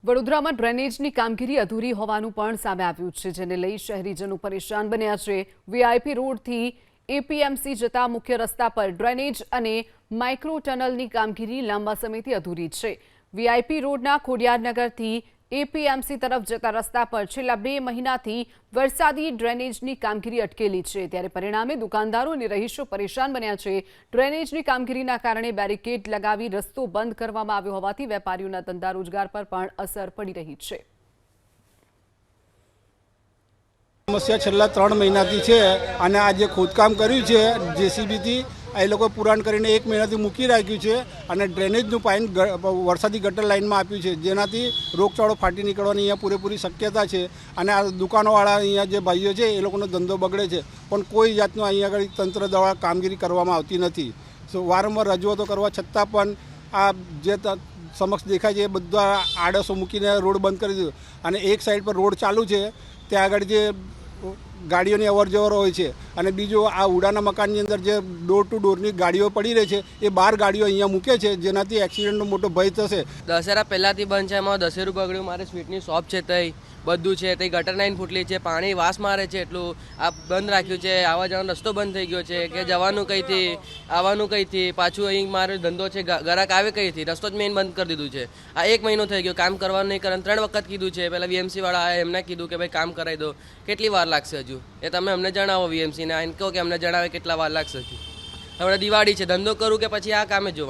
વડોદરામાં ડ્રેનેજની કામગીરી અધૂરી હોવાનું પણ સામે આવ્યું છે, જેને લઈ શહેરીજનો પરેશાન બન્યા છે। વીઆઈપી રોડથી એપીએમસી જતા મુખ્ય રસ્તા પર ડ્રેનેજ અને માઇક્રો ટનલની કામગીરી લાંબા સમયથી અધૂરી છે। વીઆઈપી રોડના ખોડિયારનગરથી એપીએમસી તરફ જતા રસ્તા પર છેલ્લા 2 મહિનાથી વરસાદી ડ્રેનેજની કામગીરી અટકેલી છે, ત્યારે પરિણામે દુકાનદારો અને રહીશો પરેશાન બન્યા છે। ડ્રેનેજની કામગીરીના કારણે બેરિકેડ લગાવી રસ્તો બંધ કરવામાં આવ્યો હોવાથી વેપારીઓના ધંધા રોજગાર પર પણ અસર પડી રહી છે। સમસ્યા છેલ્લા 3 મહિનાથી છે અને આ જે ખોદકામ કર્યું છે જેસીબીથી એ લોકો પુરાણ કરીને 1 મહિનાથી મૂકી રાખ્યું છે અને ડ્રેનેજનું પાઇપ વરસાદી ગટર લાઇનમાં આપ્યું છે, જેનાથી રોગચાળો ફાટી નીકળવાની અહીંયા પૂરેપૂરી શક્યતા છે અને આ દુકાનોવાળા અહીંયા જે ભાઈઓ છે એ લોકોનો ધંધો બગડે છે, પણ કોઈ જાતનું અહીંયા આગળ તંત્ર દ્વારા કામગીરી કરવામાં આવતી નથી। વારંવાર રજૂઆતો કરવા છતાં પણ આ જે સમક્ષ દેખાય છે એ બધા આડસો મૂકીને રોડ બંધ કરી દીધો અને એક સાઈડ પર રોડ ચાલુ છે, ત્યાં આગળ જે ગાડીઓની અવરજવર હોય છે અને બીજું આ ઉડાના મકાનની અંદર જે ડોર ટુ ડોરની ગાડીઓ પડી રહી છે એ 12 ગાડીઓ અહીંયા મૂકે છે, જેનાથી એક્સિડન્ટનો મોટો ભય થશે। દશેરા પહેલાંથી બંધ છે, એમાં દશેરું બગડ્યું, મારે સ્વીટની શોપ છે તઈ બધું છે, તે ગટર લાઈન ફૂટલી છે, પાણી વાસ મારે છે, એટલું આ બંધ રાખ્યું છે, આવવા જવાનો રસ્તો બંધ થઈ ગયો છે કે જવાનું કંઈથી આવવાનું કંઈથી, પાછું અહીં મારો ધંધો છે, ગ્રાહક આવે કંઈથી, રસ્તો જ મેઇન બંધ કરી દીધું છે। આ 1 મહિનો થઈ ગયો, કામ કરવાનું નહીં કરે, 3 વખત કીધું છે, પહેલાં વીએમસી વાળા આવ્યા એમને કીધું કે ભાઈ કામ કરાવી દો, કેટલી વાર લાગશે હજુ એ તમે અમને જણાવો, વીએમસીને આને કહો કે અમને જણાવે કેટલા વાર લાગશે હજુ। હવે દિવાળી છે, ધંધો કરું કે પછી આ કામે જોવાનું।